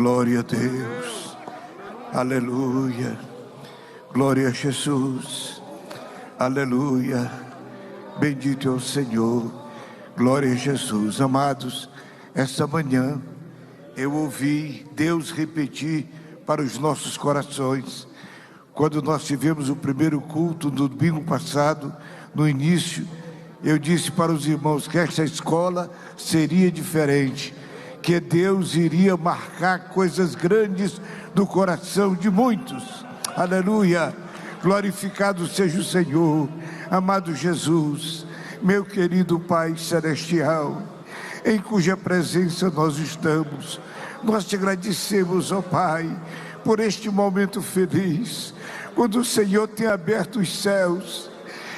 Glória a Deus. Aleluia. Glória a Jesus. Aleluia. Bendito é o Senhor. Glória a Jesus. Amados, esta manhã eu ouvi Deus repetir para os nossos corações. Quando nós tivemos o primeiro culto no domingo passado, no início, eu disse para os irmãos que esta escola seria diferente, que Deus iria marcar coisas grandes no coração de muitos. Aleluia. Glorificado seja o Senhor. Amado Jesus, meu querido Pai Celestial, em cuja presença nós estamos, nós te agradecemos, ó Pai, por este momento feliz, quando o Senhor tem aberto os céus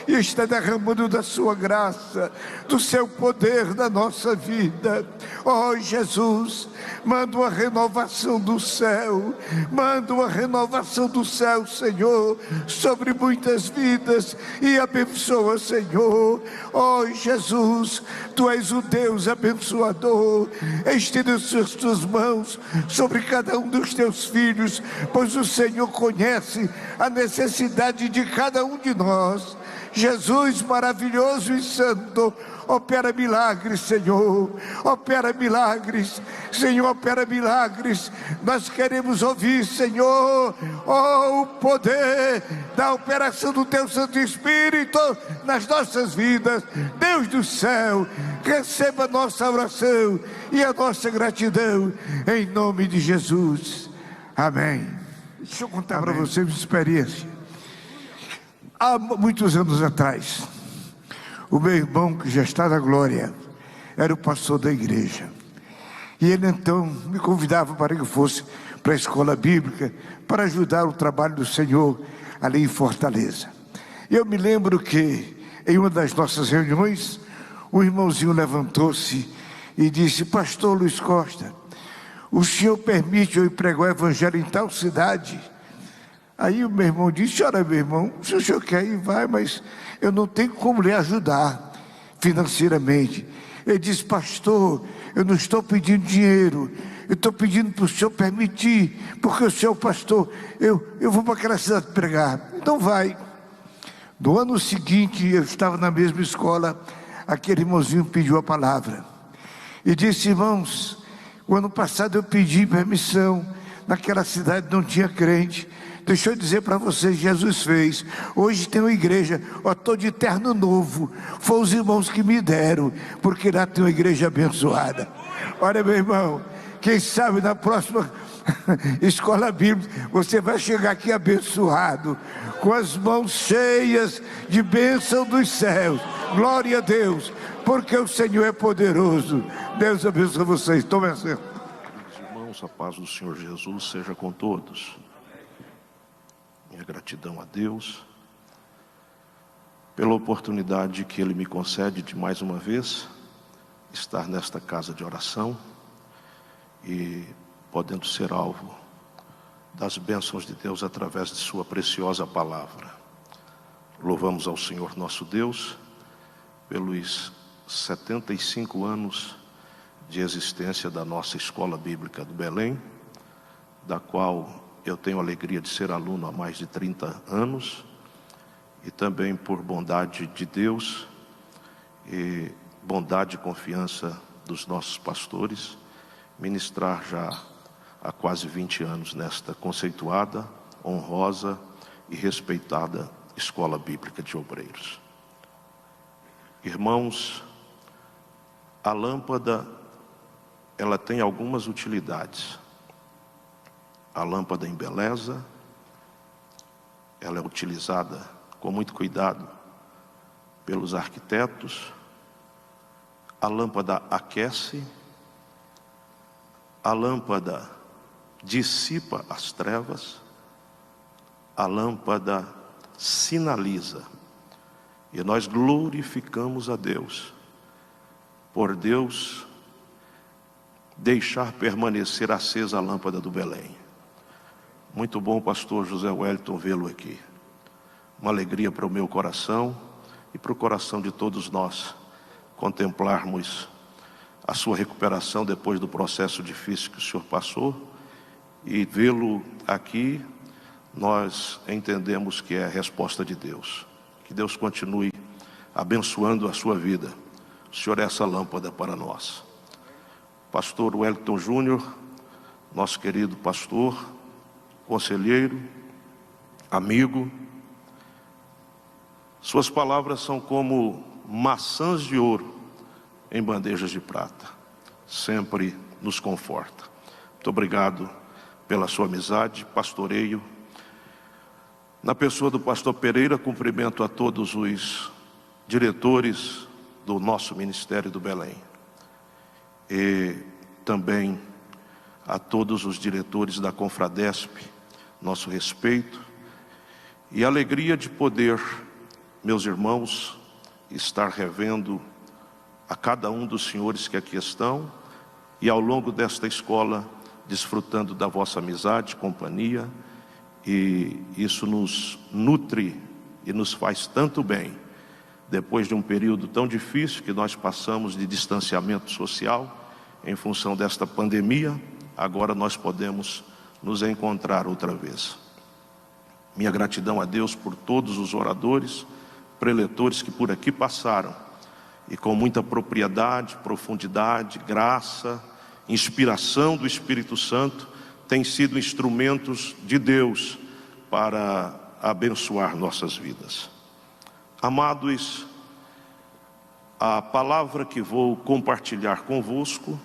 e está derramando da sua graça, do seu poder na nossa vida. Ó Jesus, manda uma renovação do céu, manda uma renovação do céu, Senhor, sobre muitas vidas, e abençoa, Senhor. Ó Jesus, Tu és o Deus abençoador, estende as tuas mãos sobre cada um dos teus filhos, pois o Senhor conhece a necessidade de cada um de nós. Jesus maravilhoso e santo, opera milagres, Senhor, opera milagres, Senhor, opera milagres. Nós queremos ouvir, Senhor, o poder da operação do Teu Santo Espírito nas nossas vidas. Deus do céu, receba a nossa oração e a nossa gratidão, em nome de Jesus, amém. Deixa eu contar para vocês uma experiência. Há muitos anos atrás, o meu irmão, que já está na glória, era o pastor da igreja. E ele então me convidava para que eu fosse para a escola bíblica, para ajudar o trabalho do Senhor ali em Fortaleza. E eu me lembro que, em uma das nossas reuniões, o irmãozinho levantou-se e disse: Pastor Luiz Costa, o senhor permite eu ir pregar o evangelho em tal cidade? Aí o meu irmão disse: olha, meu irmão, se o senhor quer ir, vai, mas eu não tenho como lhe ajudar financeiramente. Ele disse: pastor, eu não estou pedindo dinheiro, eu estou pedindo para o senhor permitir, porque o senhor, pastor, eu vou para aquela cidade pregar. Então vai. No ano seguinte, eu estava na mesma escola, aquele irmãozinho pediu a palavra e disse: irmãos, o ano passado eu pedi permissão, naquela cidade não tinha crente. Deixa eu dizer para vocês, Jesus fez. Hoje tem uma igreja, estou de terno novo. Foi os irmãos que me deram, porque lá tem uma igreja abençoada. Olha, meu irmão, quem sabe na próxima escola bíblica você vai chegar aqui abençoado, com as mãos cheias de bênção dos céus. Glória a Deus, porque o Senhor é poderoso. Deus abençoe vocês. Tomem assento. Irmãos, a paz do Senhor Jesus seja com todos. Minha gratidão a Deus pela oportunidade que Ele me concede de mais uma vez estar nesta casa de oração e podendo ser alvo das bênçãos de Deus através de Sua preciosa palavra. Louvamos ao Senhor nosso Deus pelos 75 anos de existência da nossa Escola Bíblica do Belém, da qual eu tenho a alegria de ser aluno há mais de 30 anos, e também por bondade de Deus e bondade e confiança dos nossos pastores, ministrar já há quase 20 anos nesta conceituada, honrosa e respeitada Escola Bíblica de Obreiros. Irmãos, a lâmpada, ela tem algumas utilidades. A lâmpada embeleza, ela é utilizada com muito cuidado pelos arquitetos. A lâmpada aquece, a lâmpada dissipa as trevas, a lâmpada sinaliza. E nós glorificamos a Deus, por Deus deixar permanecer acesa a lâmpada do Belém. Muito bom, pastor José Wellington, vê-lo aqui. Uma alegria para o meu coração e para o coração de todos nós contemplarmos a sua recuperação depois do processo difícil que o senhor passou e vê-lo aqui, nós entendemos que é a resposta de Deus. Que Deus continue abençoando a sua vida. O Senhor é essa lâmpada para nós. Pastor Wellington Júnior, nosso querido pastor, conselheiro, amigo, suas palavras são como maçãs de ouro em bandejas de prata, sempre nos conforta. Muito obrigado pela sua amizade, pastoreio. Na pessoa do pastor Pereira, cumprimento a todos os diretores do nosso Ministério do Belém e também a todos os diretores da Confradesp, nosso respeito e alegria de poder, meus irmãos, estar revendo a cada um dos senhores que aqui estão e ao longo desta escola desfrutando da vossa amizade, companhia, e isso nos nutre e nos faz tanto bem. Depois de um período tão difícil que nós passamos de distanciamento social em função desta pandemia, agora nós podemos nos encontrar outra vez. Minha gratidão a Deus por todos os oradores, preletores que por aqui passaram e com muita propriedade, profundidade, graça, inspiração do Espírito Santo, têm sido instrumentos de Deus para abençoar nossas vidas. Amados, a palavra que vou compartilhar convosco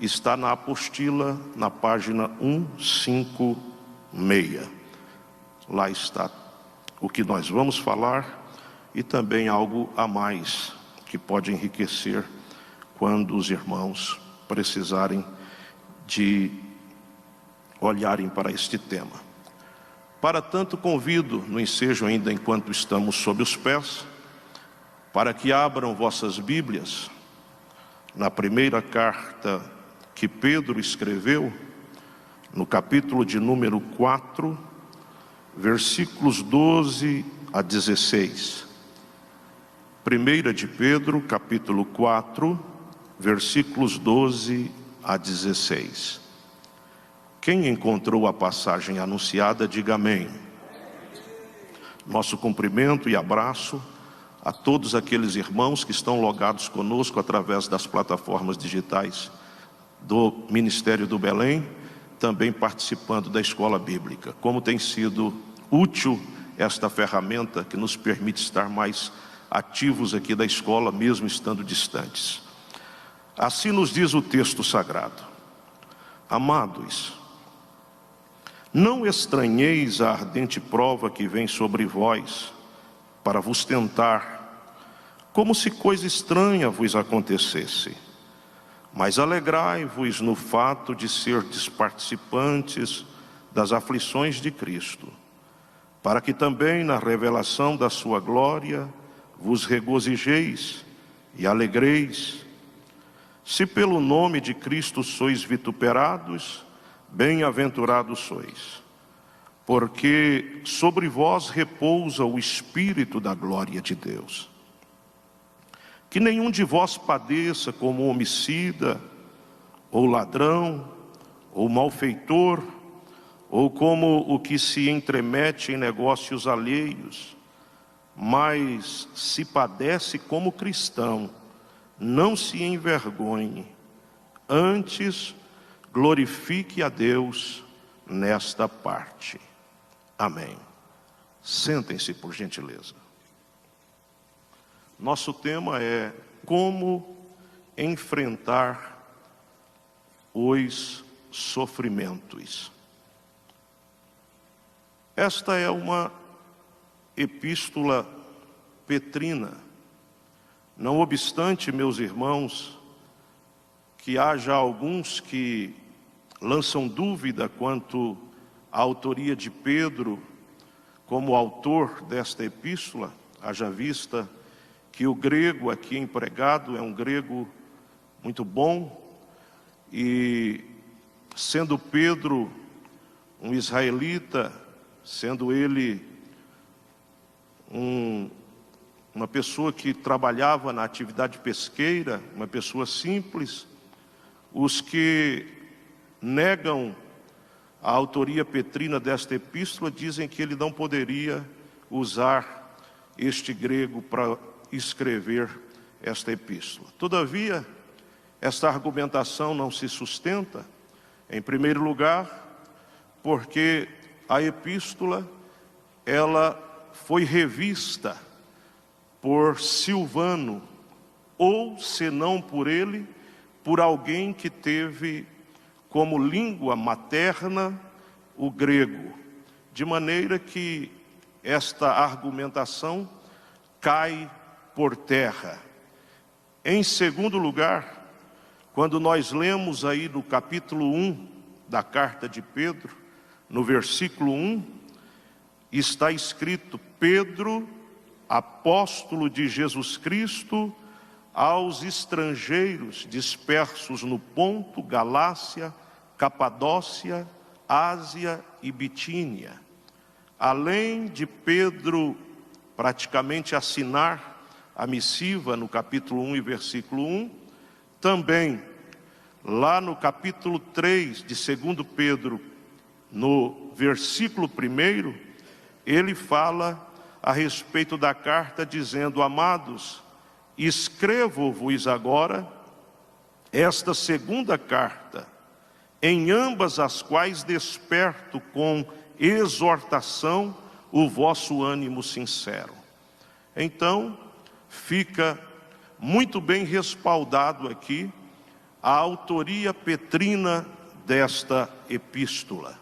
está na apostila, na página 156. Lá está o que nós vamos falar e também algo a mais que pode enriquecer quando os irmãos precisarem de olharem para este tema. Para tanto, convido, no ensejo ainda enquanto estamos sob os pés, para que abram vossas Bíblias na primeira carta que Pedro escreveu, no capítulo de número 4, versículos 12 a 16. Primeira de Pedro, capítulo 4, versículos 12 a 16. Quem encontrou a passagem anunciada, diga amém. Nosso cumprimento e abraço a todos aqueles irmãos que estão logados conosco através das plataformas digitais do Ministério do Belém, também participando da escola bíblica. Como tem sido útil esta ferramenta que nos permite estar mais ativos aqui da escola, mesmo estando distantes. Assim nos diz o texto sagrado: amados, não estranheis a ardente prova que vem sobre vós, para vos tentar, como se coisa estranha vos acontecesse. Mas alegrai-vos no fato de serdes participantes das aflições de Cristo, para que também na revelação da sua glória vos regozijeis e alegreis. Se pelo nome de Cristo sois vituperados, bem-aventurados sois, porque sobre vós repousa o Espírito da glória de Deus. Que nenhum de vós padeça como homicida, ou ladrão, ou malfeitor, ou como o que se entremete em negócios alheios, mas se padece como cristão, não se envergonhe, antes glorifique a Deus nesta parte. Amém. Sentem-se, por gentileza. Nosso tema é como enfrentar os sofrimentos. Esta é uma epístola petrina. Não obstante, meus irmãos, que haja alguns que lançam dúvida quanto à autoria de Pedro como autor desta epístola, haja vista que o grego aqui empregado é um grego muito bom, e sendo Pedro um israelita, sendo ele uma pessoa que trabalhava na atividade pesqueira, uma pessoa simples, os que negam a autoria petrina desta epístola, dizem que ele não poderia usar este grego para escrever esta epístola. Todavia, esta argumentação não se sustenta, em primeiro lugar, porque a epístola, ela foi revista por Silvano, ou, se não por ele, por alguém que teve como língua materna o grego, de maneira que esta argumentação cai por terra. Em segundo lugar, quando nós lemos aí no capítulo 1 da carta de Pedro, no versículo 1, está escrito: Pedro, apóstolo de Jesus Cristo, aos estrangeiros dispersos no Ponto, Galácia, Capadócia, Ásia e Bitínia. Além de Pedro praticamente assinar a missiva no capítulo 1 e versículo 1, também lá no capítulo 3 de 2 Pedro, no versículo 1, ele fala a respeito da carta dizendo: amados, escrevo-vos agora esta segunda carta, em ambas as quais desperto com exortação o vosso ânimo sincero. Então, fica muito bem respaldado aqui a autoria petrina desta epístola.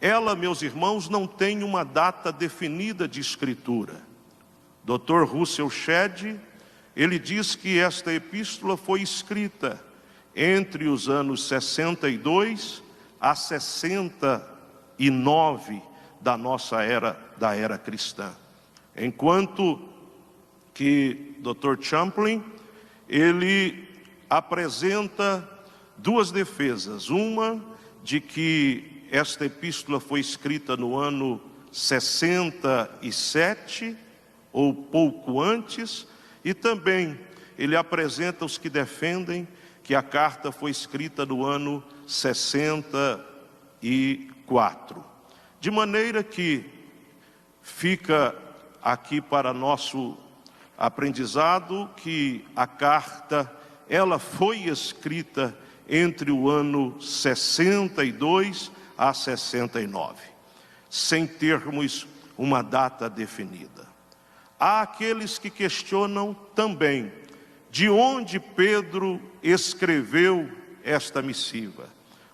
Ela, meus irmãos, não tem uma data definida de escritura. Dr. Russell Shedd, ele diz que esta epístola foi escrita entre os anos 62 a 69 da nossa era, da era cristã. Enquanto que Dr. Champlin, ele apresenta duas defesas. Uma, de que esta epístola foi escrita no ano 67, ou pouco antes, e também ele apresenta os que defendem que a carta foi escrita no ano 64. De maneira que fica aqui para nosso aprendizado que a carta, ela foi escrita entre o ano 62 a 69, sem termos uma data definida. Há aqueles que questionam também de onde Pedro escreveu esta missiva,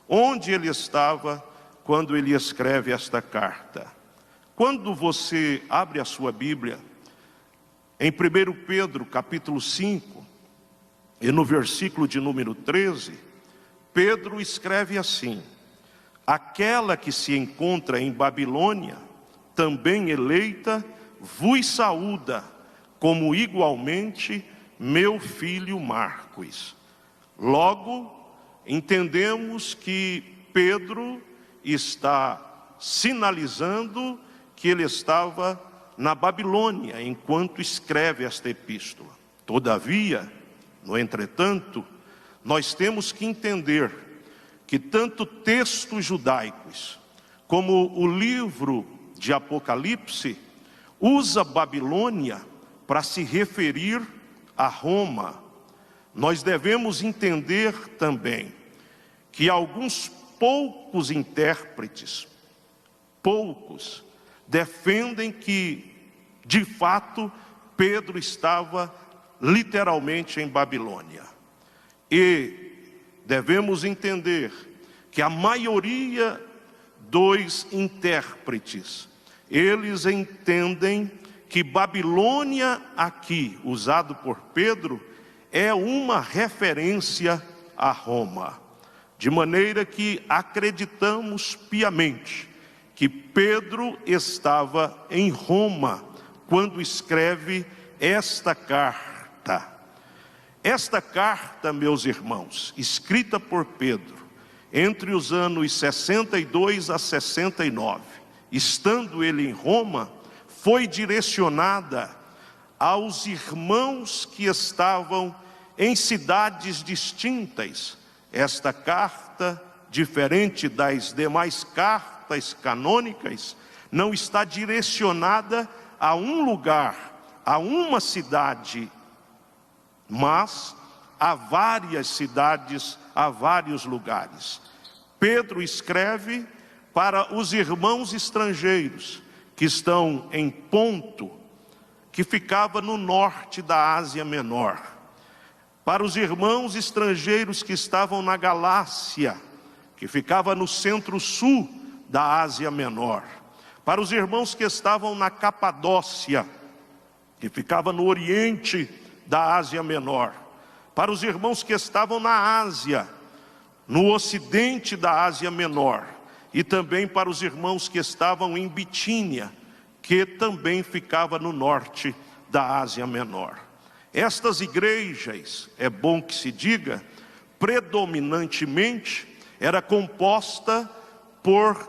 onde ele estava quando ele escreve esta carta. Quando você abre a sua Bíblia, em 1 Pedro capítulo 5, e no versículo de número 13, Pedro escreve assim: aquela que se encontra em Babilônia, também eleita, vos saúda, como igualmente meu filho Marcos. Logo, entendemos que Pedro está sinalizando que ele estava na Babilônia enquanto escreve esta epístola. Todavia, no entretanto, nós temos que entender que tanto textos judaicos como o livro de Apocalipse usa Babilônia para se referir a Roma. Nós devemos entender também que alguns poucos intérpretes, defendem que, de fato, Pedro estava literalmente em Babilônia. E devemos entender que a maioria dos intérpretes, eles entendem que Babilônia aqui, usado por Pedro, é uma referência a Roma. De maneira que acreditamos piamente que Pedro estava em Roma quando escreve esta carta. Esta carta, meus irmãos, escrita por Pedro entre os anos 62 a 69, estando ele em Roma, foi direcionada aos irmãos que estavam em cidades distintas. Esta carta diferente das demais cartas canônicas, não está direcionada a um lugar, a uma cidade, mas a várias cidades, a vários lugares. Pedro escreve para os irmãos estrangeiros que estão em Ponto, que ficava no norte da Ásia Menor, para os irmãos estrangeiros que estavam na Galácia, que ficava no centro-sul da Ásia Menor, para os irmãos que estavam na Capadócia, que ficava no oriente da Ásia Menor, para os irmãos que estavam na Ásia, no ocidente da Ásia Menor, e também para os irmãos que estavam em Bitínia, que também ficava no norte da Ásia Menor. Estas igrejas, é bom que se diga, predominantemente era composta por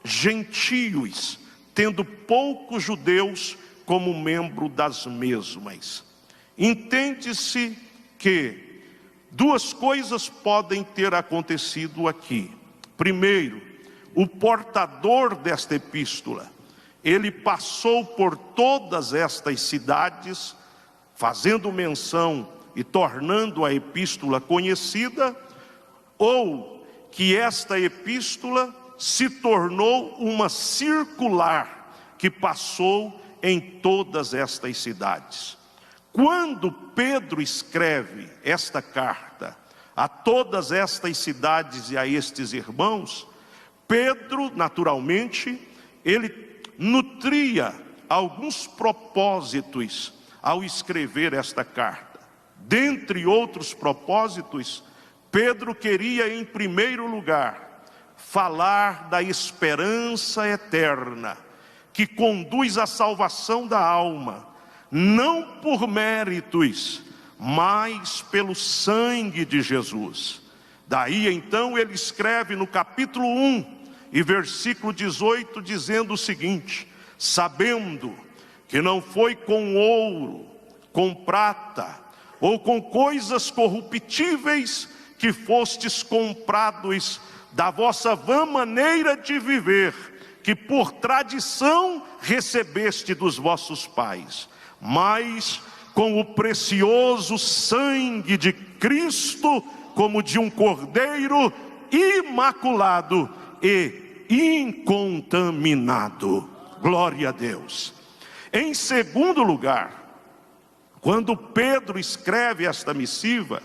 gentios, tendo poucos judeus como membro das mesmas. Entende-se que duas coisas podem ter acontecido aqui. Primeiro, o portador desta epístola, ele passou por todas estas cidades, fazendo menção e tornando a epístola conhecida, ou que esta epístola se tornou uma circular que passou em todas estas cidades. Quando Pedro escreve esta carta a todas estas cidades e a estes irmãos, Pedro, naturalmente, ele nutria alguns propósitos ao escrever esta carta. Dentre outros propósitos, Pedro queria, em primeiro lugar, falar da esperança eterna, que conduz à salvação da alma, não por méritos, mas pelo sangue de Jesus. Daí então ele escreve no capítulo 1 e versículo 18, dizendo o seguinte: sabendo que não foi com ouro, com prata, ou com coisas corruptíveis que fostes comprados da vossa vã maneira de viver, que por tradição recebeste dos vossos pais, mas com o precioso sangue de Cristo, como de um cordeiro imaculado e incontaminado. Glória a Deus. Em segundo lugar, quando Pedro escreve esta missiva,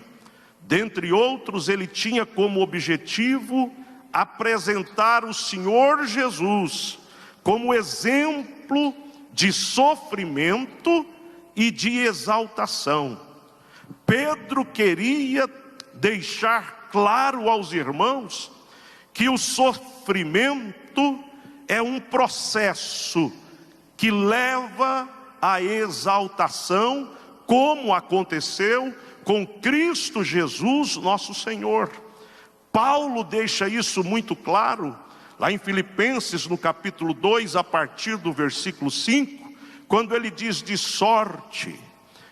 dentre outros, ele tinha como objetivo apresentar o Senhor Jesus como exemplo de sofrimento e de exaltação. Pedro queria deixar claro aos irmãos que o sofrimento é um processo que leva à exaltação, como aconteceu com Cristo Jesus, nosso Senhor. Paulo deixa isso muito claro, lá em Filipenses, no capítulo 2, a partir do versículo 5, quando ele diz: de sorte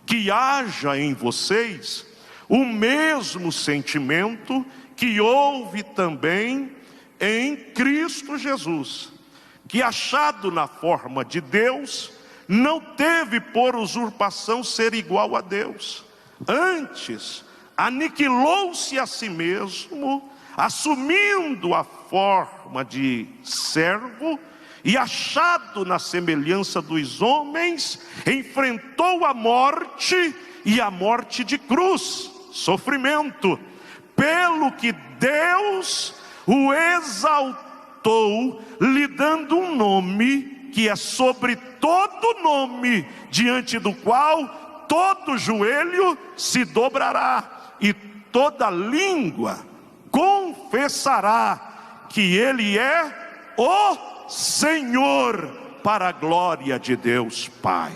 que haja em vocês o mesmo sentimento que houve também em Cristo Jesus, que, achado na forma de Deus, não teve por usurpação ser igual a Deus. Antes, aniquilou-se a si mesmo, assumindo a forma de servo, e achado na semelhança dos homens, enfrentou a morte, e a morte de cruz, sofrimento, pelo que Deus o exaltou, lhe dando um nome que é sobre todo nome, diante do qual todo joelho se dobrará e toda língua confessará que Ele é o Senhor, para a glória de Deus Pai.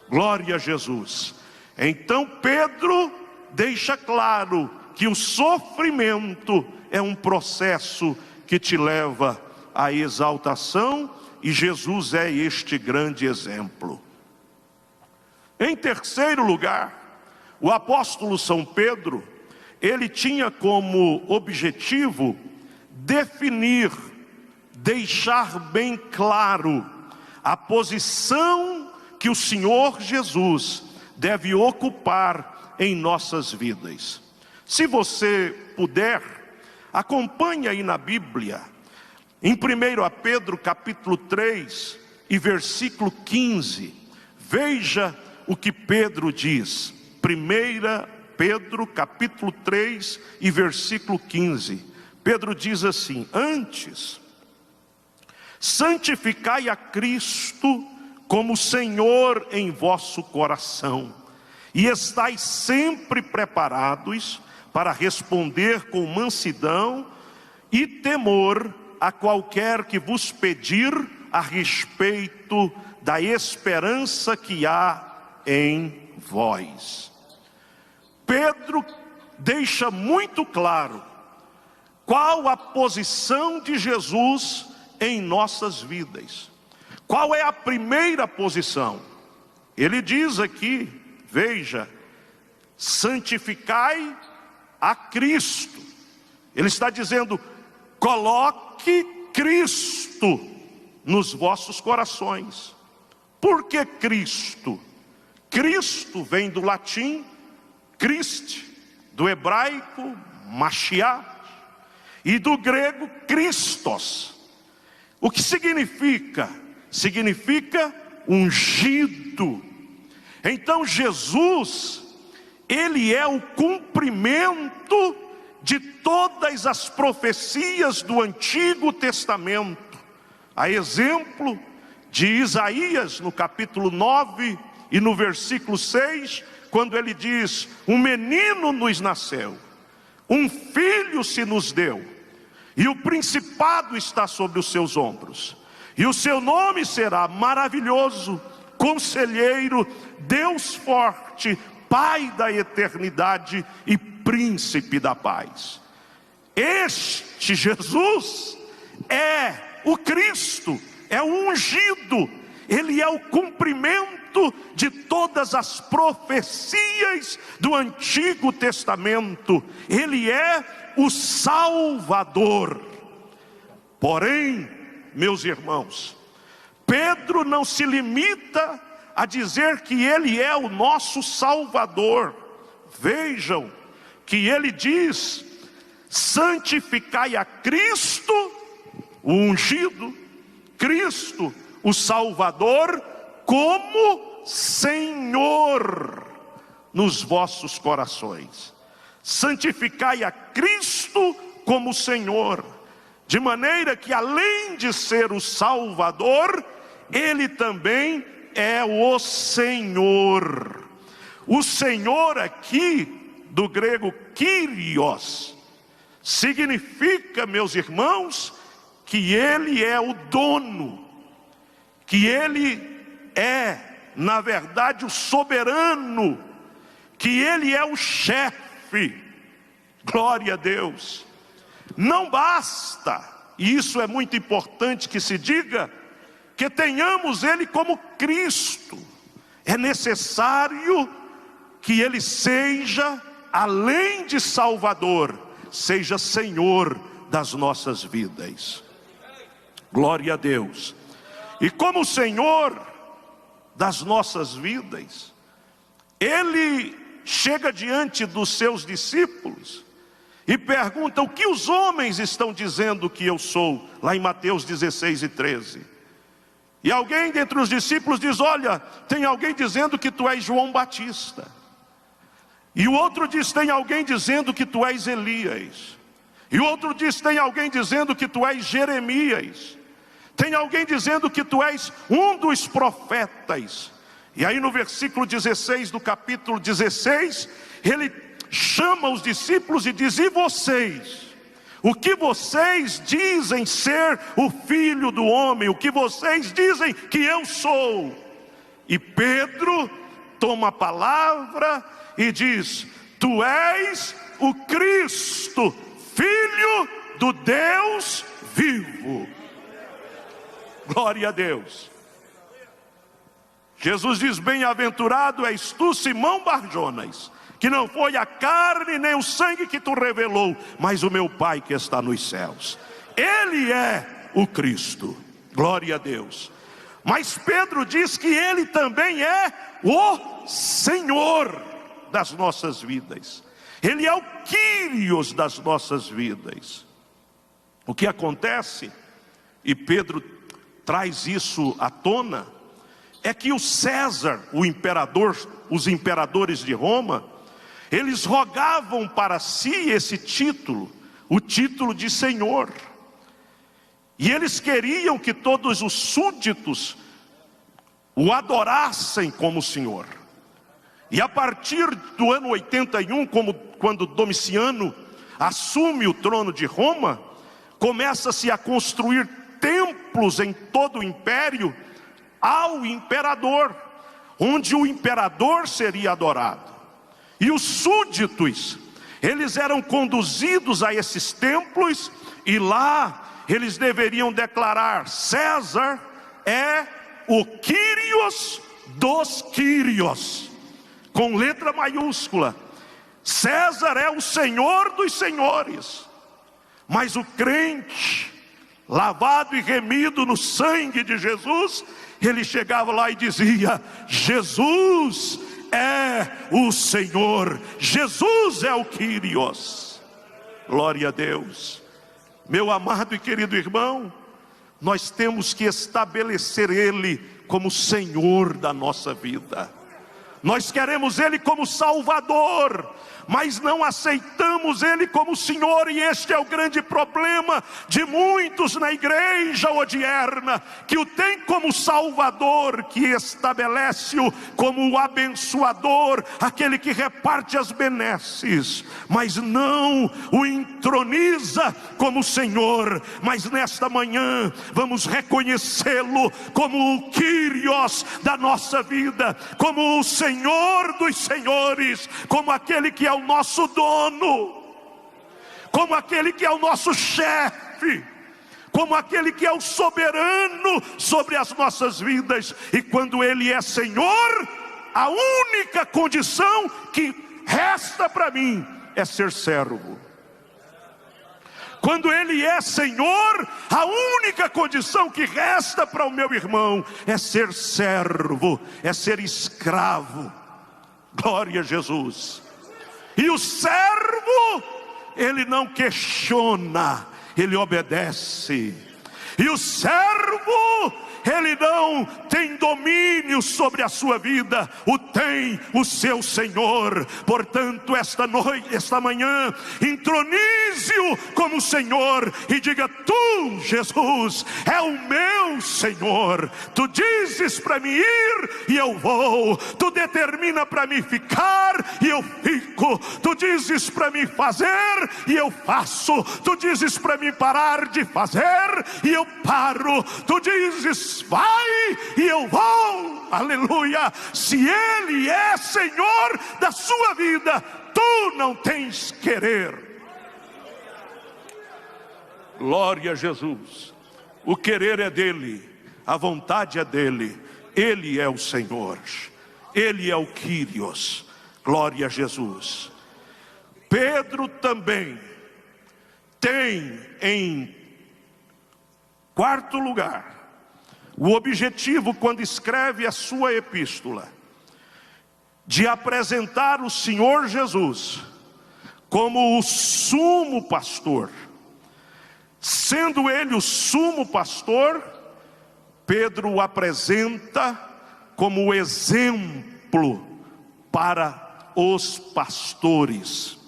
Glória a Jesus. Então Pedro deixa claro que o sofrimento é um processo que te leva à exaltação, e Jesus é este grande exemplo. Em terceiro lugar, o apóstolo São Pedro, ele tinha como objetivo definir, deixar bem claro a posição que o Senhor Jesus deve ocupar em nossas vidas. Se você puder, acompanhe aí na Bíblia, em 1 Pedro capítulo 3 e versículo 15, veja o que Pedro diz. 1 Pedro capítulo 3 e versículo 15, Pedro diz assim: antes, santificai a Cristo como Senhor em vosso coração, e estais sempre preparados para responder com mansidão e temor a qualquer que vos pedir a respeito da esperança que há em vós. Pedro deixa muito claro qual a posição de Jesus em nossas vidas. Qual é a primeira posição? Ele diz aqui, veja, santificai a Cristo. Ele está dizendo, coloque Cristo nos vossos corações. Por que Cristo? Cristo vem do latim Christ, do hebraico Mashiach, e do grego Christos. O que significa? Significa ungido. Então Jesus, ele é o cumprimento de todas as profecias do Antigo Testamento. A exemplo de Isaías, no capítulo 9 e no versículo 6, quando ele diz, um menino nos nasceu, um filho se nos deu, e o principado está sobre os seus ombros, e o seu nome será maravilhoso, conselheiro, Deus forte, Pai da eternidade e príncipe da paz. Este Jesus é o Cristo, é o ungido, ele é o cumprimento de todas as profecias do Antigo Testamento, ele é o Salvador. Porém, meus irmãos, Pedro não se limita a dizer que ele é o nosso Salvador. Vejam que ele diz, santificai a Cristo, o ungido, Cristo, o Salvador, como Senhor nos vossos corações. Santificai a Cristo como Senhor, de maneira que além de ser o Salvador, ele também é o Senhor. O Senhor aqui, do grego Kyrios, significa, meus irmãos, que ele é o dono, que ele é, na verdade, o soberano, que ele é o chefe. Glória a Deus. Não basta, e isso é muito importante que se diga, que tenhamos ele como Cristo. É necessário que ele seja, além de Salvador, seja Senhor das nossas vidas. Glória a Deus. E como Senhor das nossas vidas, ele chega diante dos seus discípulos e pergunta, o que os homens estão dizendo que eu sou? Lá em Mateus 16 e 13. E alguém dentre os discípulos diz, olha, tem alguém dizendo que tu és João Batista. E o outro diz, tem alguém dizendo que tu és Elias. E o outro diz, tem alguém dizendo que tu és Jeremias. Tem alguém dizendo que tu és um dos profetas. E aí no versículo 16 do capítulo 16, ele chama os discípulos e diz, e vocês? O que vocês dizem ser o Filho do Homem? O que vocês dizem que eu sou? E Pedro toma a palavra e diz, tu és o Cristo, Filho do Deus vivo. Glória a Deus. Jesus diz, bem-aventurado és tu, Simão Barjonas, que não foi a carne nem o sangue que tu revelou, mas o meu Pai que está nos céus. Ele é o Cristo, glória a Deus. Mas Pedro diz que Ele também é o Senhor das nossas vidas. Ele é o Quírios das nossas vidas. O que acontece, e Pedro traz isso à tona, é que o César, o imperador, os imperadores de Roma, eles rogavam para si esse título, o título de Senhor. E eles queriam que todos os súditos o adorassem como Senhor. E a partir do ano 81, quando Domiciano assume o trono de Roma, começa-se a construir templos em todo o império ao imperador, onde o imperador seria adorado. E os súditos, eles eram conduzidos a esses templos, e lá eles deveriam declarar: César é o Quírios dos Quírios, com letra maiúscula. César é o Senhor dos senhores. Mas o crente, lavado e remido no sangue de Jesus, ele chegava lá e dizia: Jesus é o Senhor, Jesus é o Quírios. Glória a Deus. Meu amado e querido irmão, nós temos que estabelecer Ele como Senhor da nossa vida. Nós queremos Ele como Salvador, mas não aceitamos Ele como Senhor. E este é o grande problema de muitos na igreja odierna, que o tem como Salvador, que estabelece-o como o abençoador, aquele que reparte as benesses, mas não o entroniza como Senhor. Mas nesta manhã vamos reconhecê-lo como o Quírios da nossa vida, como o Senhor dos senhores, como aquele que é o nosso dono, como aquele que é o nosso chefe, como aquele que é o soberano sobre as nossas vidas. E quando Ele é Senhor, a única condição que resta para mim é ser servo. Quando Ele é Senhor, a única condição que resta para o meu irmão é ser servo, é ser escravo. Glória a Jesus. E o servo, ele não questiona, ele obedece. E o servo, ele não tem domínio sobre a sua vida, o tem o seu Senhor. Portanto, esta manhã, entronize-o como Senhor e diga: Tu, Jesus, é o meu Senhor. Tu dizes para mim ir e eu vou. Tu determina para mim ficar e eu fico. Tu dizes para mim fazer e eu faço. Tu dizes para mim parar de fazer e eu paro. Tu dizes vai e eu vou. Aleluia. Se Ele é Senhor da sua vida, tu não tens querer. Glória a Jesus. O querer é dele, a vontade é dele. Ele é o Senhor, Ele é o Quírios. Glória a Jesus. Pedro também tem em quarto lugar o objetivo, quando escreve a sua epístola, de apresentar o Senhor Jesus como o sumo pastor. Sendo Ele o sumo pastor, Pedro o apresenta como exemplo para os pastores.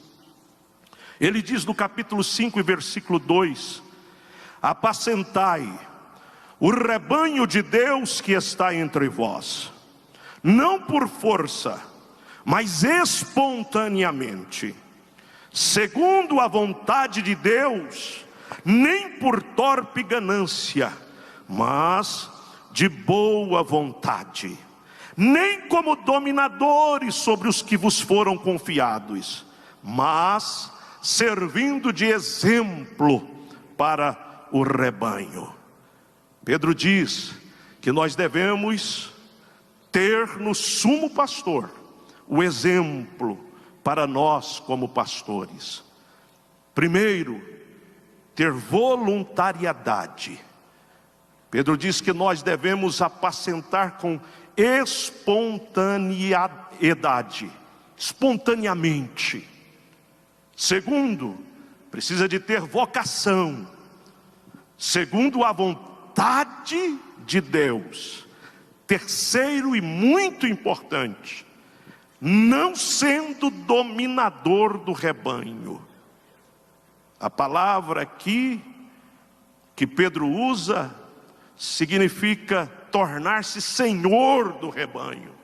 Ele diz no capítulo 5 e versículo 2: apacentai o rebanho de Deus que está entre vós, não por força, mas espontaneamente, segundo a vontade de Deus, nem por torpe ganância, mas de boa vontade, nem como dominadores sobre os que vos foram confiados, mas servindo de exemplo para o rebanho. Pedro diz que nós devemos ter no sumo pastor o exemplo para nós como pastores. Primeiro, ter voluntariedade. Pedro diz que nós devemos apacentar com espontaneidade, espontaneamente. Segundo, precisa de ter vocação, segundo a vontade de Deus. Terceiro e muito importante, não sendo dominador do rebanho. A palavra aqui que Pedro usa significa tornar-se senhor do rebanho.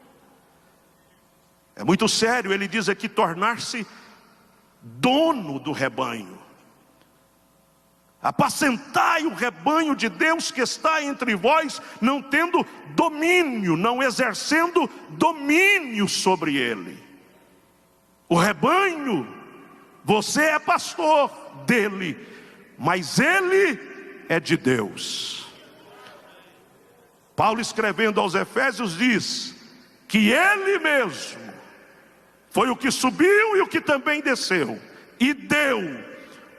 É muito sério, ele diz aqui tornar-se dono do rebanho. Apacentai o rebanho de Deus que está entre vós, não tendo domínio, não exercendo domínio sobre ele. O rebanho, você é pastor dele, mas ele é de Deus. Paulo, escrevendo aos Efésios, diz que ele mesmo foi o que subiu e o que também desceu, e deu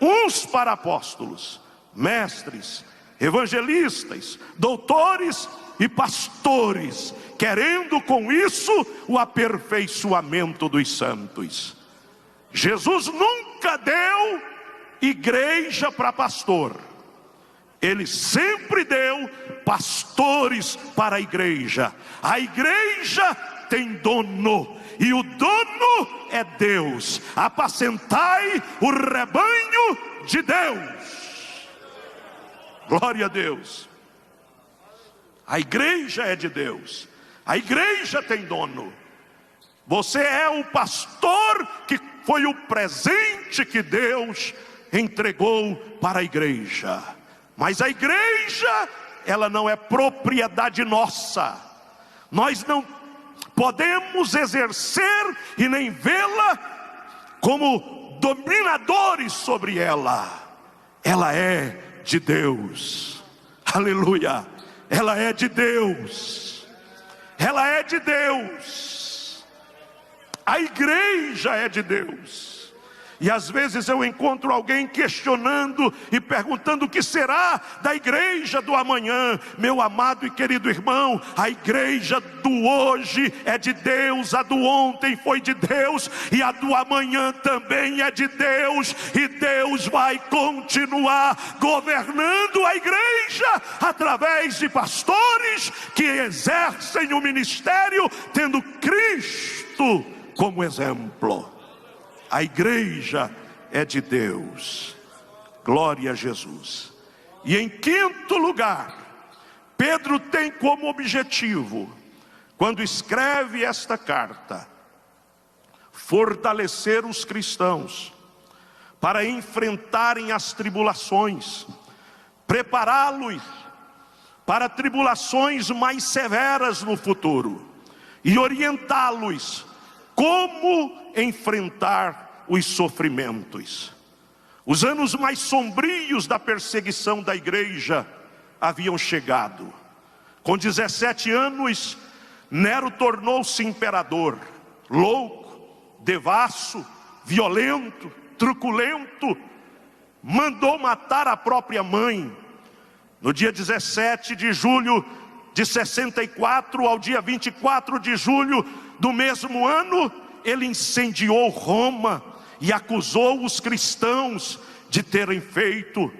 uns para apóstolos, mestres, evangelistas, doutores e pastores, querendo com isso o aperfeiçoamento dos santos. Jesus nunca deu igreja para pastor. Ele sempre deu pastores para a igreja. A igreja tem dono, e o dono é Deus. Apacentai o rebanho de Deus. Glória a Deus. A igreja é de Deus. A igreja tem dono. Você é o pastor que foi o presente que Deus entregou para a igreja. Mas a igreja, ela não é propriedade nossa. Nós não podemos exercer e nem vê-la como dominadores sobre ela. Ela é de Deus. Aleluia. Ela é de Deus. Ela é de Deus. A igreja é de Deus. E às vezes eu encontro alguém questionando e perguntando o que será da igreja do amanhã. Meu amado e querido irmão, a igreja do hoje é de Deus, a do ontem foi de Deus, e a do amanhã também é de Deus. E Deus vai continuar governando a igreja através de pastores que exercem o ministério tendo Cristo como exemplo. A igreja é de Deus. Glória a Jesus. E em quinto lugar, Pedro tem como objetivo, quando escreve esta carta, fortalecer os cristãos para enfrentarem as tribulações, prepará-los para tribulações mais severas no futuro e orientá-los como enfrentar os sofrimentos. Os anos mais sombrios da perseguição da igreja haviam chegado. Com 17 anos, Nero tornou-se imperador, louco, devasso, violento, truculento. Mandou matar a própria mãe. No dia 17 de julho de 64 ao dia 24 de julho do mesmo ano, ele incendiou Roma e acusou os cristãos de terem feito.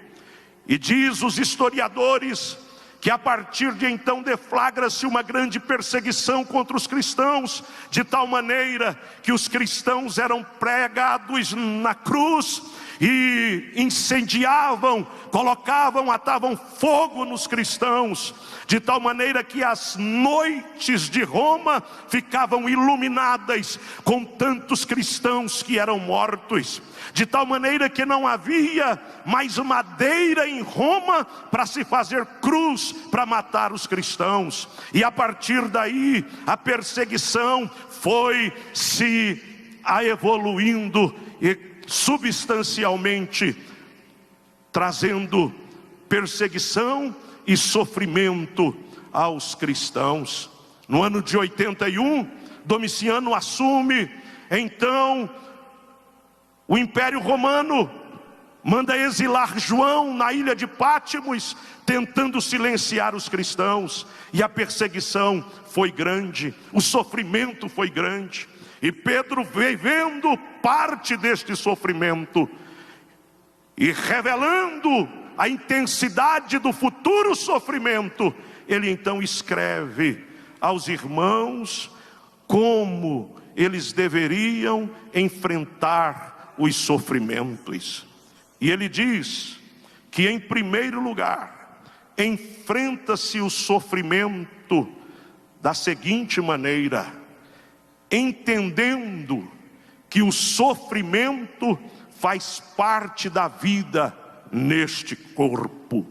E diz os historiadores que a partir de então deflagra-se uma grande perseguição contra os cristãos, de tal maneira que os cristãos eram pregados na cruz e incendiavam, colocavam, atavam fogo nos cristãos, de tal maneira que as noites de Roma ficavam iluminadas com tantos cristãos que eram mortos, de tal maneira que não havia mais madeira em Roma para se fazer cruz para matar os cristãos. E a partir daí a perseguição foi se evoluindo e substancialmente trazendo perseguição e sofrimento aos cristãos. No ano de 81, Domiciano assume então O Império Romano manda exilar João na ilha de Pátimos, tentando silenciar os cristãos. E a perseguição foi grande, o sofrimento foi grande. E Pedro veio vendo parte deste sofrimento e revelando a intensidade do futuro sofrimento, ele então escreve aos irmãos como eles deveriam enfrentar os sofrimentos. E ele diz que, em primeiro lugar, enfrenta-se o sofrimento da seguinte maneira: entendendo que o sofrimento faz parte da vida neste corpo.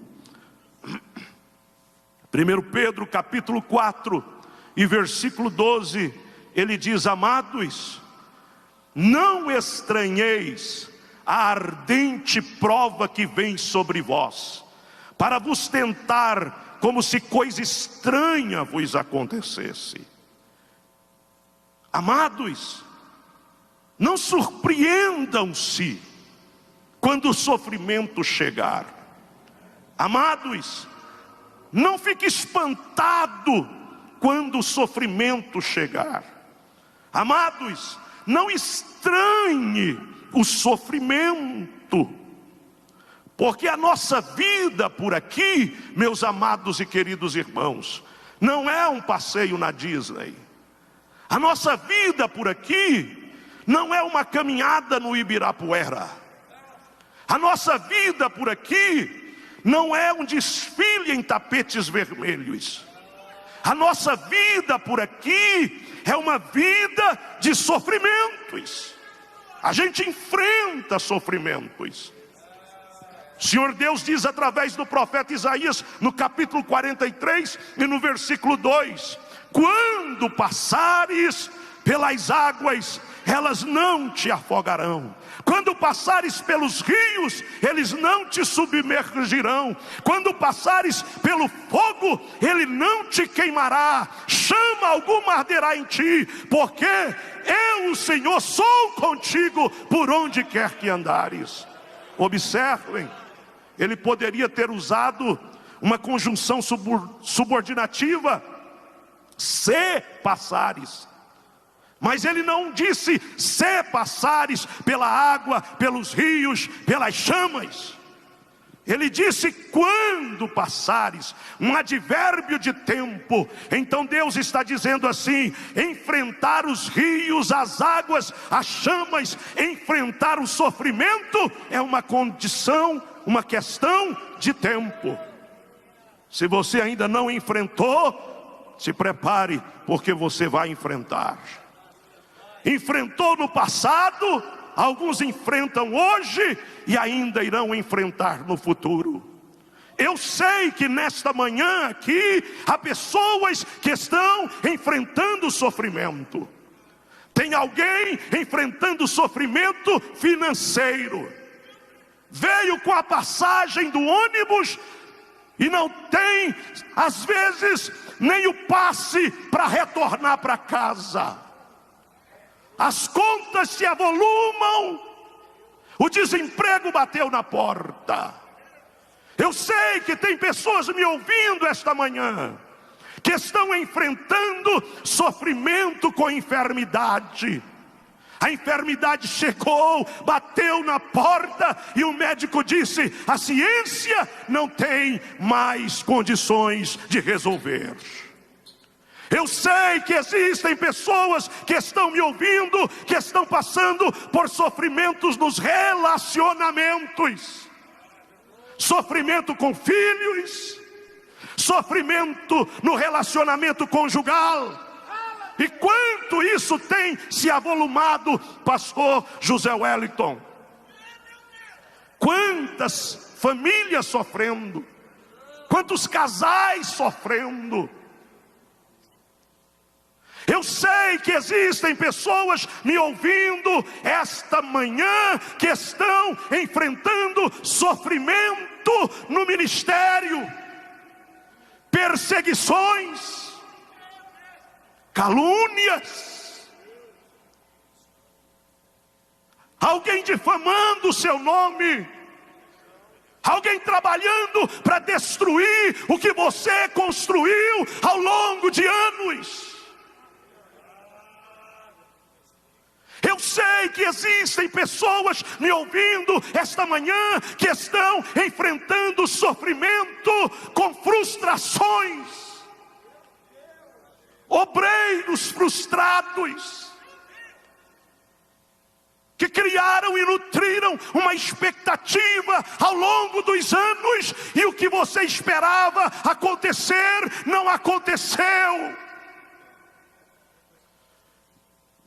1 Pedro capítulo 4 e versículo 12, ele diz: amados, não estranheis a ardente prova que vem sobre vós, para vos tentar como se coisa estranha vos acontecesse. Amados, não surpreendam-se quando o sofrimento chegar. Amados, não fique espantado quando o sofrimento chegar. Amados, não estranhe o sofrimento, porque a nossa vida por aqui, meus amados e queridos irmãos, não é um passeio na Disney. A nossa vida por aqui não é uma caminhada no Ibirapuera. A nossa vida por aqui não é um desfile em tapetes vermelhos. A nossa vida por aqui é uma vida de sofrimentos. A gente enfrenta sofrimentos. O Senhor Deus diz através do profeta Isaías, no capítulo 43 e no versículo 2: quando passares pelas águas, elas não te afogarão. Quando passares pelos rios, eles não te submergirão. Quando passares pelo fogo, ele não te queimará. Chama alguma arderá em ti, porque eu, o Senhor, sou contigo por onde quer que andares. Observem, ele poderia ter usado uma conjunção subordinativa, se passares. Mas ele não disse se passares pela água, pelos rios, pelas chamas. Ele disse quando passares, um advérbio de tempo. Então Deus está dizendo assim: enfrentar os rios, as águas, as chamas, enfrentar o sofrimento é uma condição, uma questão de tempo. Se você ainda não enfrentou, se prepare, porque você vai enfrentar. Enfrentou no passado, alguns enfrentam hoje e ainda irão enfrentar no futuro. Eu sei que nesta manhã aqui há pessoas que estão enfrentando sofrimento. Tem alguém enfrentando sofrimento financeiro. Veio com a passagem do ônibus e não tem, às vezes, nem o passe para retornar para casa. As contas se avolumam, o desemprego bateu na porta. Eu sei que tem pessoas me ouvindo esta manhã que estão enfrentando sofrimento com enfermidade. A enfermidade chegou, bateu na porta e o médico disse: a ciência não tem mais condições de resolver. Eu sei que existem pessoas que estão me ouvindo, que estão passando por sofrimentos nos relacionamentos. Sofrimento com filhos, sofrimento no relacionamento conjugal. E quanto isso tem se avolumado, pastor José Wellington? Quantas famílias sofrendo, quantos casais sofrendo. Eu sei que existem pessoas me ouvindo esta manhã que estão enfrentando sofrimento no ministério, perseguições, calúnias. alguém difamando o seu nome, alguém trabalhando para destruir o que você construiu ao longo de anos. Eu sei que existem pessoas me ouvindo esta manhã que estão enfrentando sofrimento com frustrações, obreiros frustrados, que criaram e nutriram uma expectativa ao longo dos anos, e o que você esperava acontecer não aconteceu.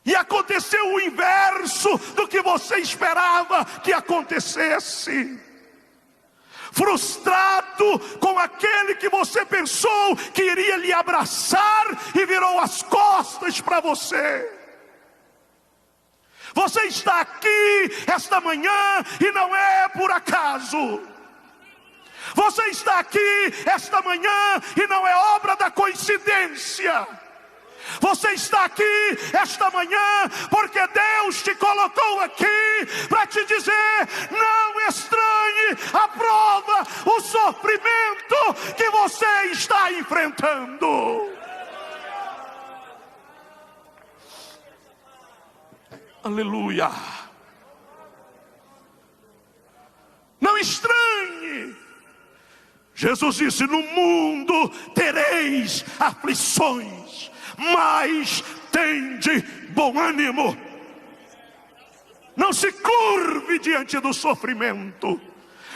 E aconteceu o inverso do que você esperava que acontecesse. Frustrado com aquele que você pensou que iria lhe abraçar e virou as costas para você. Você está aqui esta manhã e não é por acaso. Você está aqui esta manhã e não é obra da coincidência. Você está aqui esta manhã porque Deus te colocou aqui para te dizer: não estranhe a prova, o sofrimento que você está enfrentando. Aleluia. Não estranhe. Jesus disse: no mundo tereis aflições, mas tende bom ânimo. Não se curve diante do sofrimento,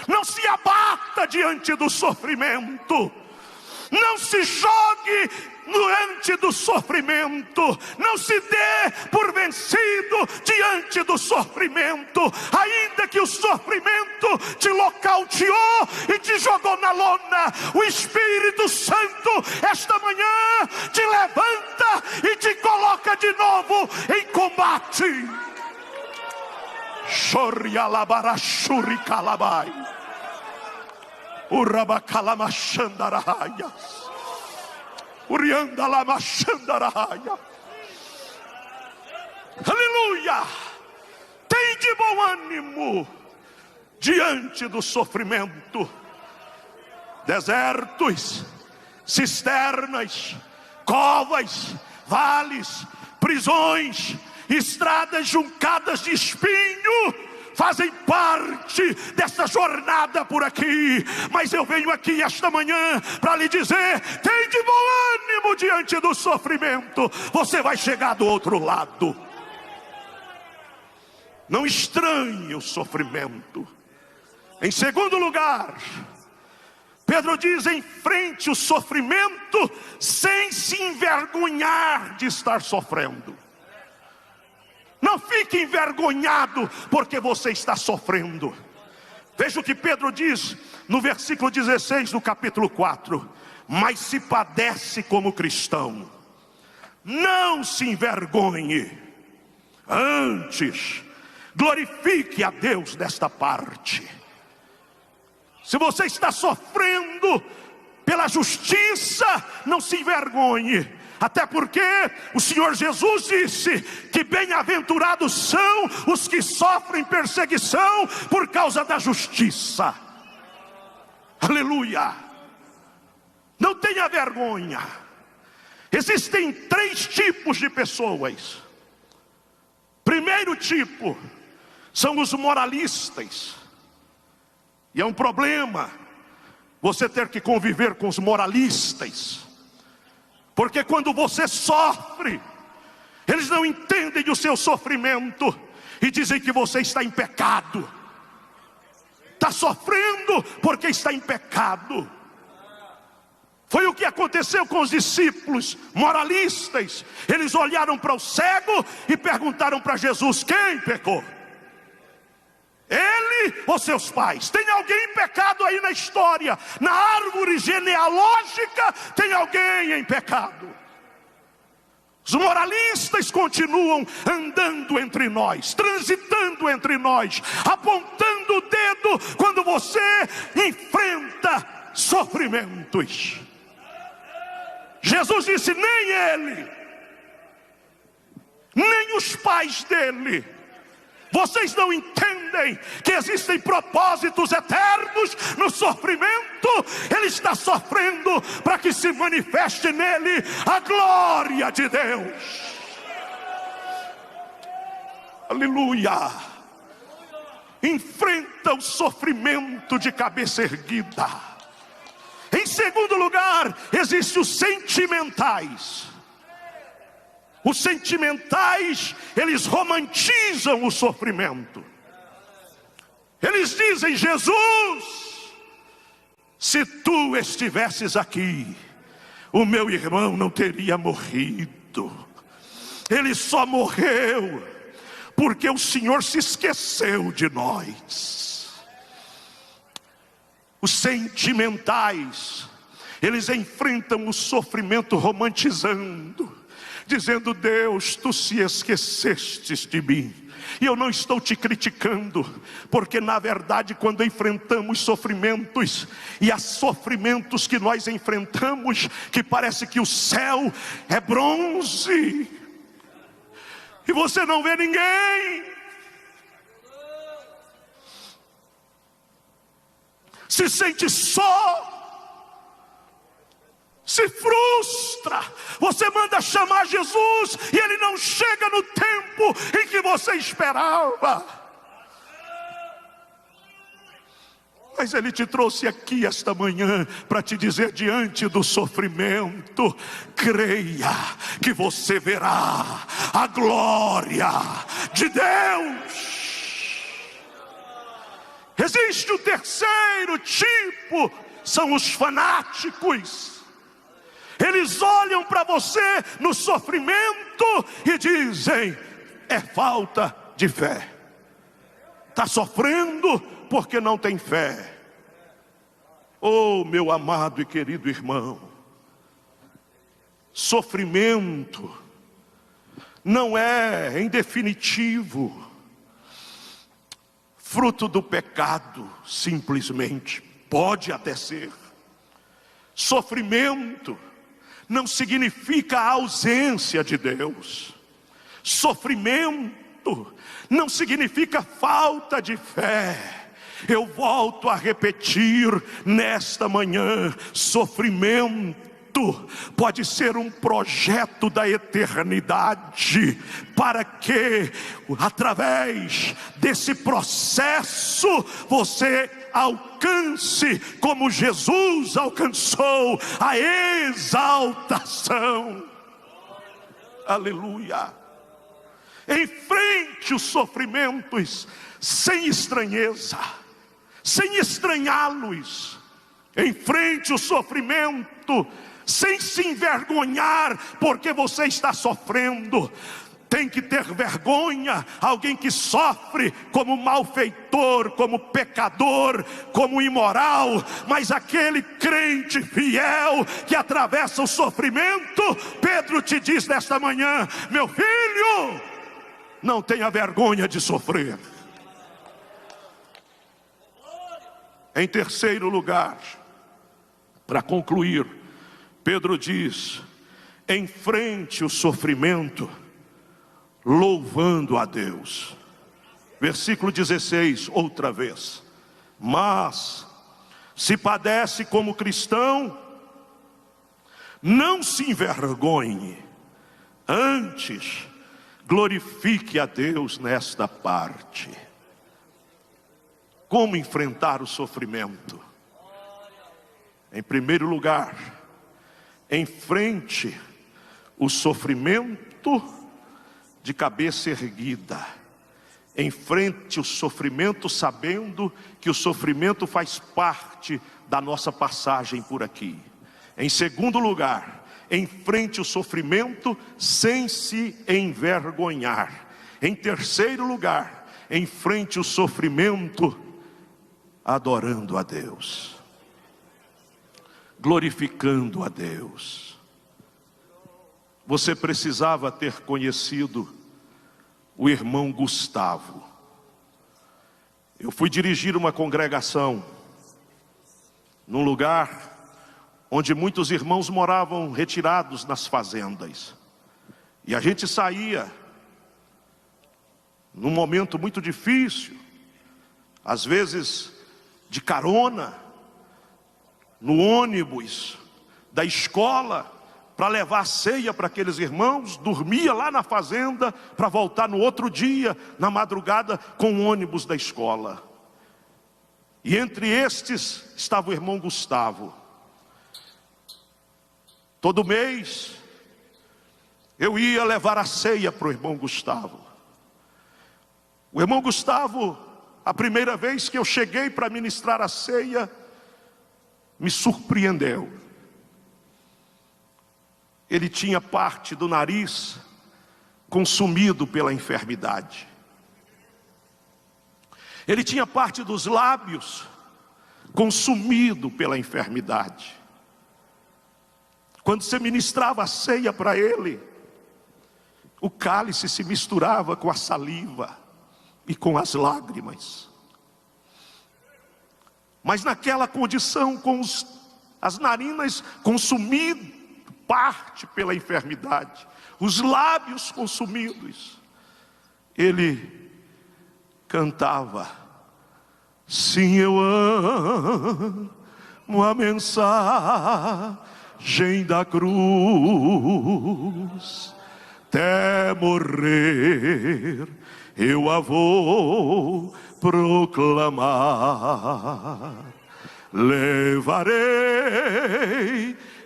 não se abata diante do sofrimento, não se jogue diante do sofrimento, não se dê por vencido diante do sofrimento, ainda que o sofrimento te nocauteou e te jogou na lona. O Espírito Santo esta manhã te levanta e te coloca de novo em combate. Shorialabarashuri calabai, urabacalamashandaraias, uriandalamashandaraias. Aleluia! Tem de bom ânimo diante do sofrimento. Desertos, cisternas, covas, vales, prisões, estradas juncadas de espinho fazem parte dessa jornada por aqui. Mas eu venho aqui esta manhã para lhe dizer: tem de bom ânimo diante do sofrimento. Você vai chegar do outro lado. Não estranhe o sofrimento. Em segundo lugar, Pedro diz: enfrente o sofrimento sem se envergonhar de estar sofrendo. Não fique envergonhado porque você está sofrendo. Veja o que Pedro diz no versículo 16 do capítulo 4. Mas se padece como cristão, não se envergonhe, antes glorifique a Deus desta parte. Se você está sofrendo pela justiça, não se envergonhe. Até porque o Senhor Jesus disse que bem-aventurados são os que sofrem perseguição por causa da justiça. Aleluia! Não tenha vergonha. Existem 3 tipos de pessoas. Primeiro tipo são os moralistas. E é um problema você ter que conviver com os moralistas. Porque quando você sofre, eles não entendem o seu sofrimento e dizem que você está em pecado. Está sofrendo porque está em pecado. Foi o que aconteceu com os discípulos moralistas. Eles olharam para o cego e perguntaram para Jesus: quem pecou? Ele ou seus pais? Tem alguém em pecado aí na história? Na árvore genealógica tem alguém em pecado. Os moralistas continuam andando entre nós, transitando entre nós, apontando o dedo quando você enfrenta sofrimentos. Jesus disse: nem ele, nem os pais dele, Vocês não entendem que existem propósitos eternos no sofrimento? Ele está sofrendo para que se manifeste nele a glória de Deus. Aleluia! Enfrenta o sofrimento de cabeça erguida. Em segundo lugar, existem os sentimentais. Os sentimentais, eles romantizam o sofrimento. Eles dizem: Jesus, se tu estivesses aqui, o meu irmão não teria morrido. Ele só morreu porque o Senhor se esqueceu de nós. Os sentimentais, eles enfrentam o sofrimento romantizando, dizendo: Deus, tu se esquecestes de mim. E eu não estou te criticando, porque na verdade quando enfrentamos sofrimentos, e há sofrimentos que nós enfrentamos, que parece que o céu é bronze, e você não vê ninguém, se sente só, se frustra. Você manda chamar Jesus e ele não chega no tempo em que você esperava. Mas ele te trouxe aqui esta manhã para te dizer: diante do sofrimento, creia que você verá a glória de Deus. Existe o terceiro tipo, são os fanáticos. Eles olham para você no sofrimento e dizem: é falta de fé. Está sofrendo porque não tem fé. Oh, meu amado e querido irmão, sofrimento não é, em definitivo, fruto do pecado, simplesmente. Pode até ser. Sofrimento não significa a ausência de Deus. Sofrimento não significa falta de fé. Eu volto a repetir nesta manhã: sofrimento pode ser um projeto da eternidade, para que através desse processo você alcance, como Jesus alcançou, a exaltação. Aleluia! Enfrente os sofrimentos sem estranheza, sem estranhá-los. Enfrente o sofrimento sem se envergonhar porque você está sofrendo. Tem que ter vergonha alguém que sofre como malfeitor, como pecador, como imoral. Mas aquele crente fiel que atravessa o sofrimento, Pedro te diz nesta manhã: meu filho, não tenha vergonha de sofrer. Em terceiro lugar, para concluir, Pedro diz: enfrente o sofrimento louvando a Deus. Versículo 16, outra vez: mas se padece como cristão, não se envergonhe, antes glorifique a Deus nesta parte. Como enfrentar o sofrimento? Em primeiro lugar, enfrente o sofrimento de cabeça erguida. Enfrente o sofrimento sabendo que o sofrimento faz parte da nossa passagem por aqui. Em segundo lugar, enfrente o sofrimento sem se envergonhar. Em terceiro lugar, enfrente o sofrimento adorando a Deus, glorificando a Deus. Você precisava ter conhecido o irmão Gustavo. Eu fui dirigir uma congregação num lugar onde muitos irmãos moravam retirados nas fazendas. E a gente saía num momento muito difícil, às vezes de carona, no ônibus da escola, para levar ceia para aqueles irmãos, dormia lá na fazenda, para voltar no outro dia, na madrugada, com o ônibus da escola. E entre estes estava o irmão Gustavo. Todo mês eu ia levar a ceia para o irmão Gustavo. O irmão Gustavo, a primeira vez que eu cheguei para ministrar a ceia, me surpreendeu. Ele tinha parte do nariz consumido pela enfermidade. Ele tinha parte dos lábios consumido pela enfermidade. Quando você ministrava a ceia para ele, o cálice se misturava com a saliva e com as lágrimas. Mas naquela condição, com as narinas consumidas, parte pela enfermidade, os lábios consumidos, ele cantava: sim, eu amo a mensagem da cruz, até morrer eu a vou proclamar. Levarei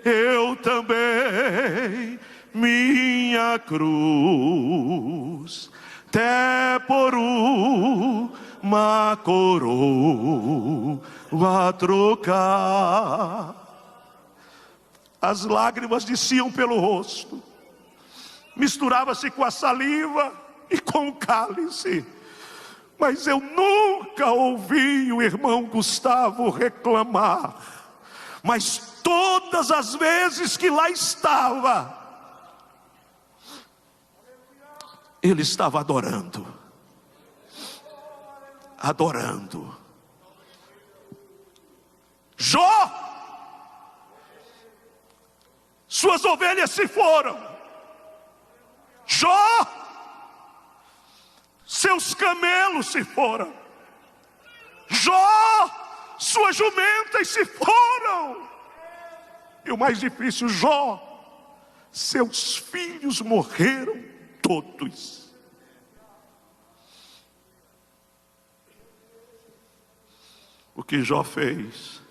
eu também minha cruz, até por uma coroa a trocar. As lágrimas desciam pelo rosto, misturava-se com a saliva e com o cálice. Mas eu nunca ouvi o irmão Gustavo reclamar. Mas todas as vezes que lá estava, ele estava adorando. Adorando. Jó, suas ovelhas se foram. Jó, seus camelos se foram. Jó, suas jumentas se foram. E o mais difícil, Jó, seus filhos morreram todos. O que Jó fez?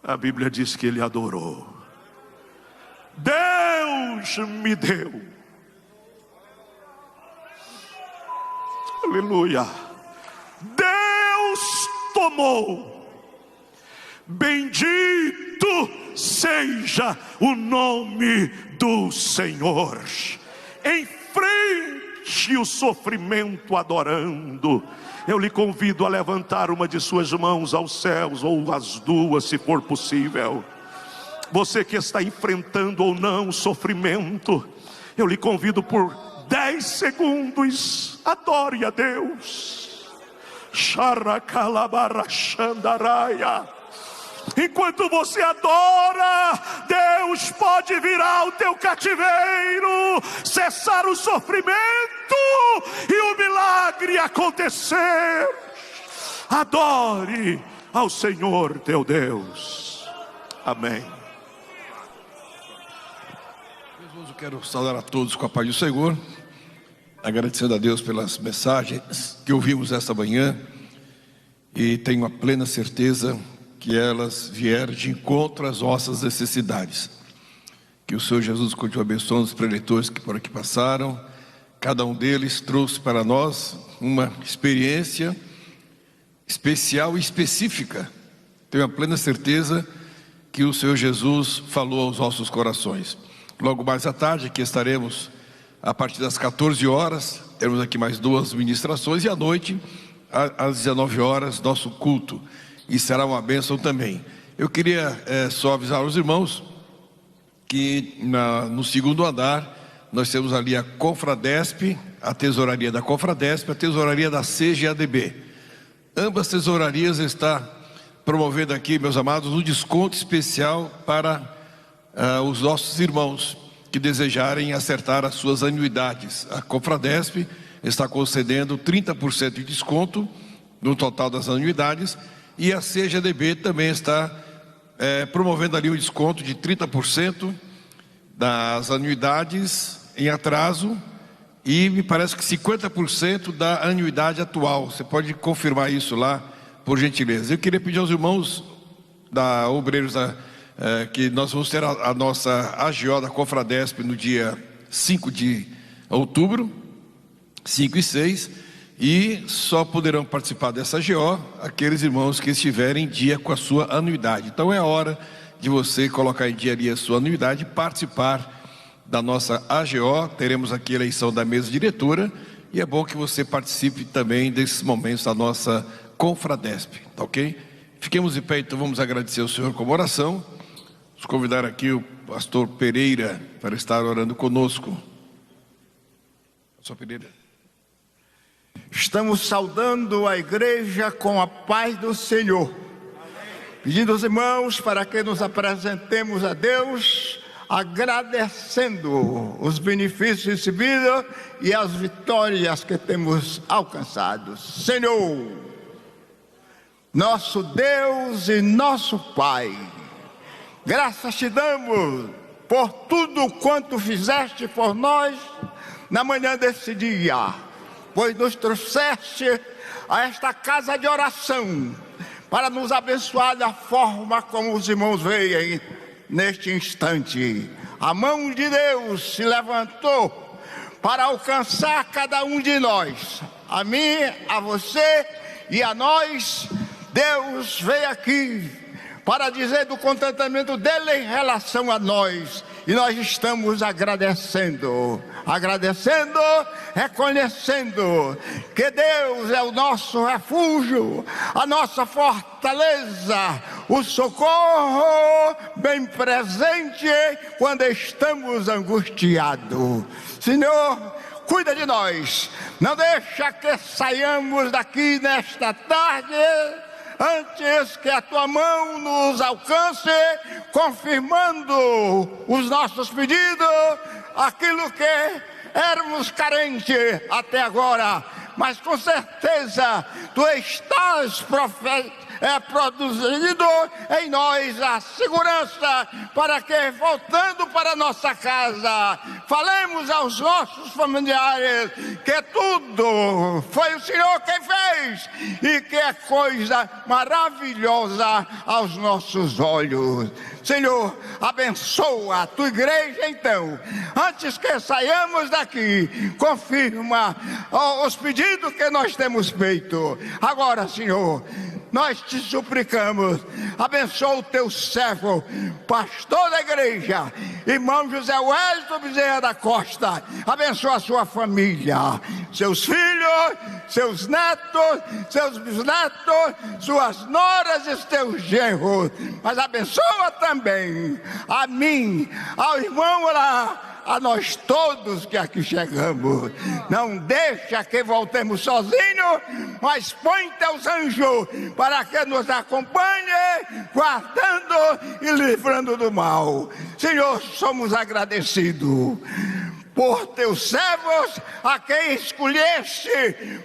A Bíblia diz que ele adorou. Deus me deu. Aleluia. Deus tomou. Bendito seja o nome do Senhor. Enfrente o sofrimento adorando. Eu lhe convido a levantar uma de suas mãos aos céus, ou as duas, se for possível. Você que está enfrentando ou não o sofrimento, eu lhe convido por 10 segundos, adore a Deus. Enquanto você adora, Deus pode virar o teu cativeiro, cessar o sofrimento e o milagre acontecer. Adore ao Senhor teu Deus. Amém. Jesus, eu quero saudar a todos com a paz do Senhor, agradecendo a Deus pelas mensagens que ouvimos esta manhã, e tenho a plena certeza que elas vieram de encontro às nossas necessidades. Que o Senhor Jesus continue abençoando os preletores que por aqui passaram. Cada um deles trouxe para nós uma experiência especial e específica. Tenho a plena certeza que o Senhor Jesus falou aos nossos corações. Logo mais à tarde, aqui estaremos a partir das 14 horas, teremos aqui mais 2 ministrações, e à noite, às 19 horas, nosso culto, e será uma bênção também. Eu queria só avisar os irmãos que no segundo andar nós temos ali a Confradesp, a tesouraria da Confradesp, a tesouraria da CGADB. Ambas tesourarias está promovendo aqui, meus amados, um desconto especial para os nossos irmãos que desejarem acertar as suas anuidades. A Confradesp está concedendo 30% de desconto no total das anuidades, e a CGDB também está promovendo ali um desconto de 30% das anuidades em atraso, e me parece que 50% da anuidade atual. Você pode confirmar isso lá, por gentileza. Eu queria pedir aos irmãos da Obreiros que nós vamos ter a nossa AGO da Confradesp no dia 5 de outubro, 5 e 6, e só poderão participar dessa AGO aqueles irmãos que estiverem em dia com a sua anuidade. Então é a hora de você colocar em dia ali a sua anuidade e participar da nossa AGO. Teremos aqui a eleição da mesa diretora, e é bom que você participe também desses momentos da nossa Confradesp, tá ok? Fiquemos de pé, então vamos agradecer ao Senhor com uma oração. Vamos convidar aqui o pastor Pereira para estar orando conosco. Pastor Pereira. Estamos saudando a igreja com a paz do Senhor, pedindo aos irmãos para que nos apresentemos a Deus, agradecendo os benefícios recebidos e as vitórias que temos alcançado. Senhor, nosso Deus e nosso Pai, graças te damos por tudo quanto fizeste por nós na manhã desse dia, pois nos trouxeste a esta casa de oração para nos abençoar da forma como os irmãos veem neste instante. A mão de Deus se levantou para alcançar cada um de nós, a mim, a você e a nós. Deus veio aqui para dizer do contentamento dele em relação a nós, e nós estamos agradecendo, reconhecendo que Deus é o nosso refúgio, a nossa fortaleza, o socorro bem presente quando estamos angustiados. Senhor, cuida de nós, não deixa que saiamos daqui nesta tarde antes que a tua mão nos alcance, confirmando os nossos pedidos, aquilo que éramos carentes até agora, mas com certeza tu estás produzindo em nós a segurança para que, voltando para nossa casa, falemos aos nossos familiares que tudo foi o Senhor quem fez e que é coisa maravilhosa aos nossos olhos. Senhor, abençoa a tua igreja então, antes que saiamos daqui, confirma os pedidos que nós temos feito. Agora, Senhor, nós te suplicamos, abençoa o teu servo, pastor da igreja, irmão José Wellington Bezerra da Costa, abençoa a sua família, seus filhos, seus netos, seus bisnetos, suas noras e seus genros, mas abençoa também a mim, ao irmão lá, a nós todos que aqui chegamos. Não deixa que voltemos sozinhos, mas põe teus anjos para que nos acompanhe, guardando e livrando do mal. Senhor, somos agradecidos por teus servos, a quem escolheste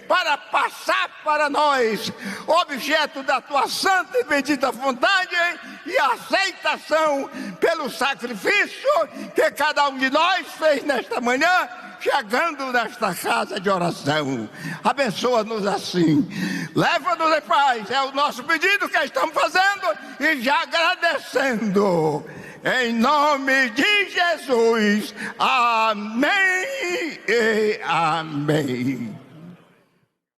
para passar para nós, objeto da tua santa e bendita vontade e aceitação pelo sacrifício que cada um de nós fez nesta manhã, chegando nesta casa de oração. Abençoa-nos assim, leva-nos em paz, é o nosso pedido que estamos fazendo e já agradecendo. Em nome de Jesus, amém e amém.